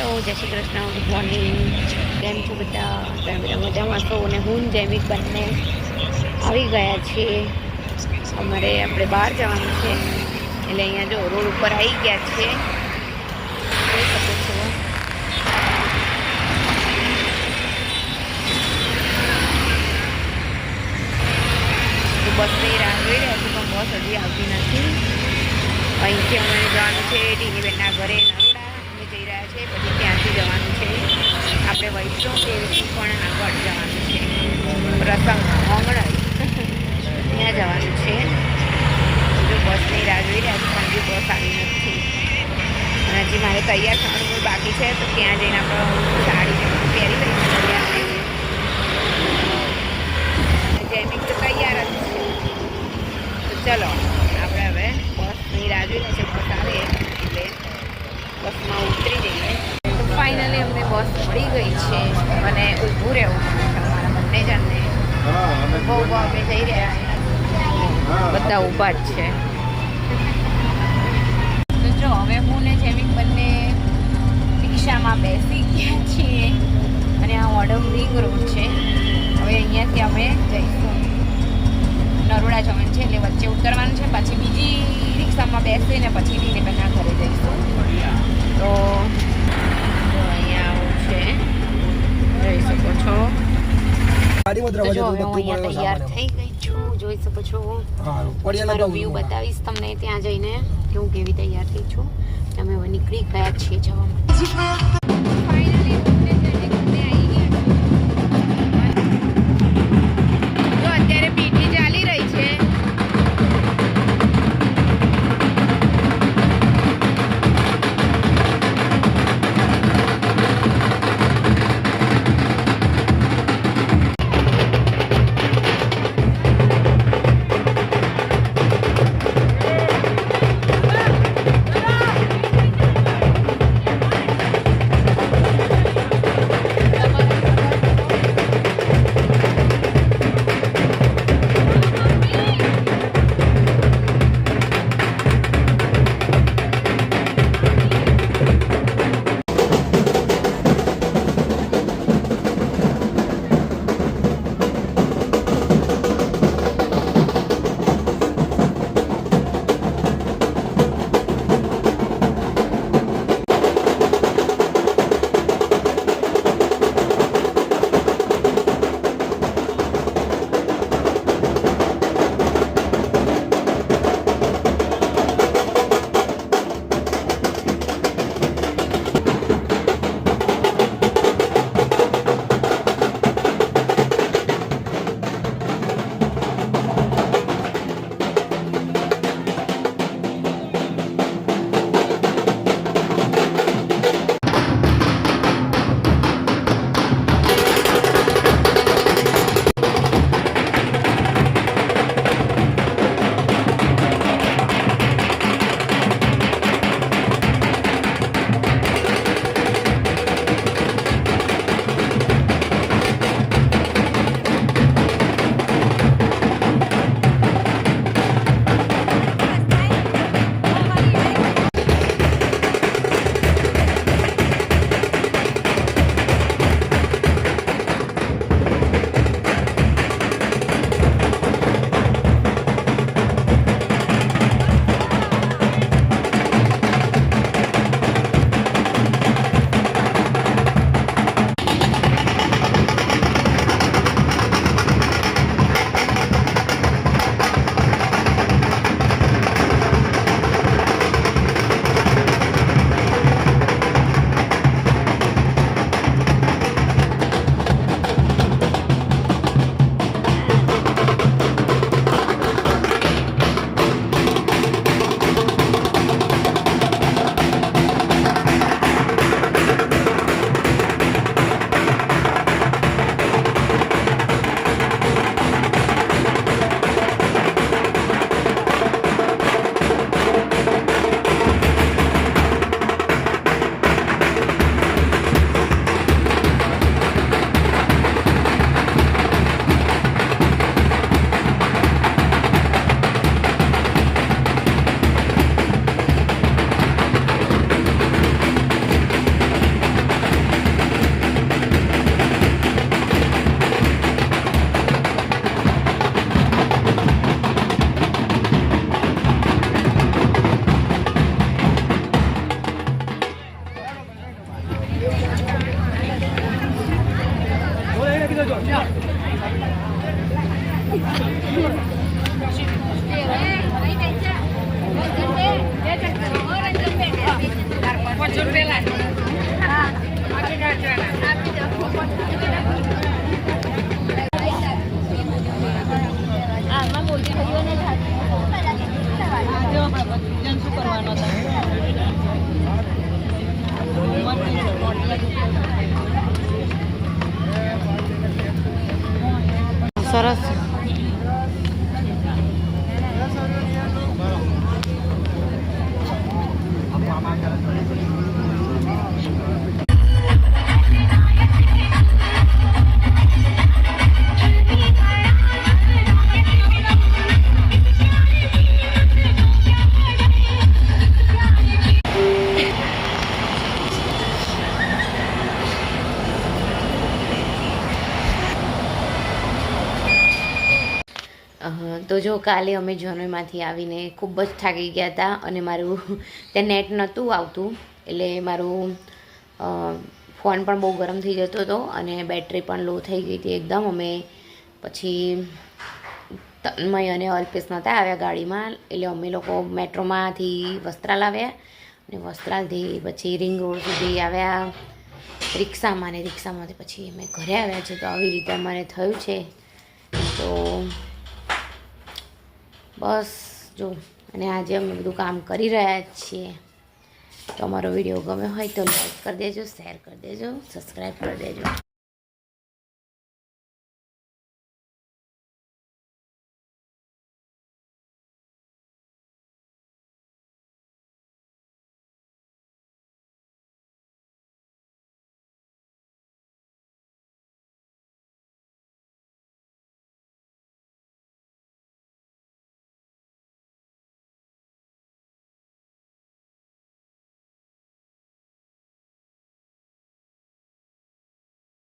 જય Shri Krishna, good morning. કેમ છો બધા? તમે બધા મજામાં છો? અને હું જૈમિક બંને આવી ગયા છીએ. અમારે આપણે બહાર જવાનું છે એટલે અહીંયા જો રોડ ઉપર આવી ગયા છે, જોઈ શકો છો. તો બસની રાહ જોઈ રહ્યા છું પણ બસ હજી આવતી નથી. અહીંથી અમારે જવાનું છે ટીનીબેનના ઘરે નરોડા. અમે જઈ રહ્યા છે, પછી ત્યાંથી જવાનું છે આપણે વૈષ્ણવ દેવીથી પણ આગળ જવાનું છે પ્રસંગમાં હોંગણલ ત્યાં જવાનું છે. જો બસની રાહ જોઈ રહ્યા છું પણ હજી બસ આવી નથી અને હજી મારે તૈયાર થવાનું બાકી છે. તો ત્યાં જઈને આપણે સાડી પહેરી લઈને તૈયાર થઈએ. જૈમિક તો તૈયાર જ છે. તો ચલો આપણે હવે બસની રાહ જોઈ છે, બસ આવે એટલે બસમાં ઉતરી જઈએ. તો ફાઇનલી અમને બસ મળી ગઈ છે અને ઊભું રહેવું પડે છે અમારા બંને જણને. ઊભા અમે જઈ રહ્યા, બધા ઊભા જ છે. તો જો હવે હું ને જૈમિક બંને રિક્ષામાં બેસી ગયા છીએ અને આ ઓડમ રિંગ રોડ છે. હવે અહીંયાથી અમે જઈશું નરોડા જવાનું છે એટલે વચ્ચે ઉતરવાનું છે, પછી બીજી રિક્ષામાં બેસીને પછી ટીનીબેનના ઘરે જઈશું. તો અહીંયા આવું છે, જોઈ શકો છો. તો જો હવે હું અહીંયા તૈયાર થઈ ગઈ છું, જોઈ શકો છો. મારો વ્યૂ બતાવીશ તમને ત્યાં જઈને કે હું કેવી તૈયાર થઈ છું. અમે હવે નીકળી ગયા છીએ જવા માટે. સરસ. તો જો કાલે અમે જનોઈમાંથી આવીને ખૂબ જ થાકી ગયા હતા અને મારું ત્યાં નેટ નહોતું આવતું એટલે મારું ફોન પણ બહુ ગરમ થઈ જતો હતો અને બેટરી પણ લો થઈ ગઈ હતી એકદમ. અમે પછી તન્મય અને અલ્પેશ નહોતા આવ્યા ગાડીમાં એટલે અમે લોકો મેટ્રોમાંથી વસ્ત્રાલ આવ્યા અને વસ્ત્રાલથી પછી રિંગ રોડ સુધી આવ્યા રિક્ષામાં અને રિક્ષામાંથી પછી અમે ઘરે આવ્યા છે. તો આવી રીતે અમારે થયું છે. તો બસ જો અને આજે અમે બધું કામ કરી રહ્યા છીએ. તો અમારો વિડીયો ગમે હોય તો લાઈક કરી દેજો, શેર કરી દેજો, સબસ્ક્રાઈબ કરી દેજો.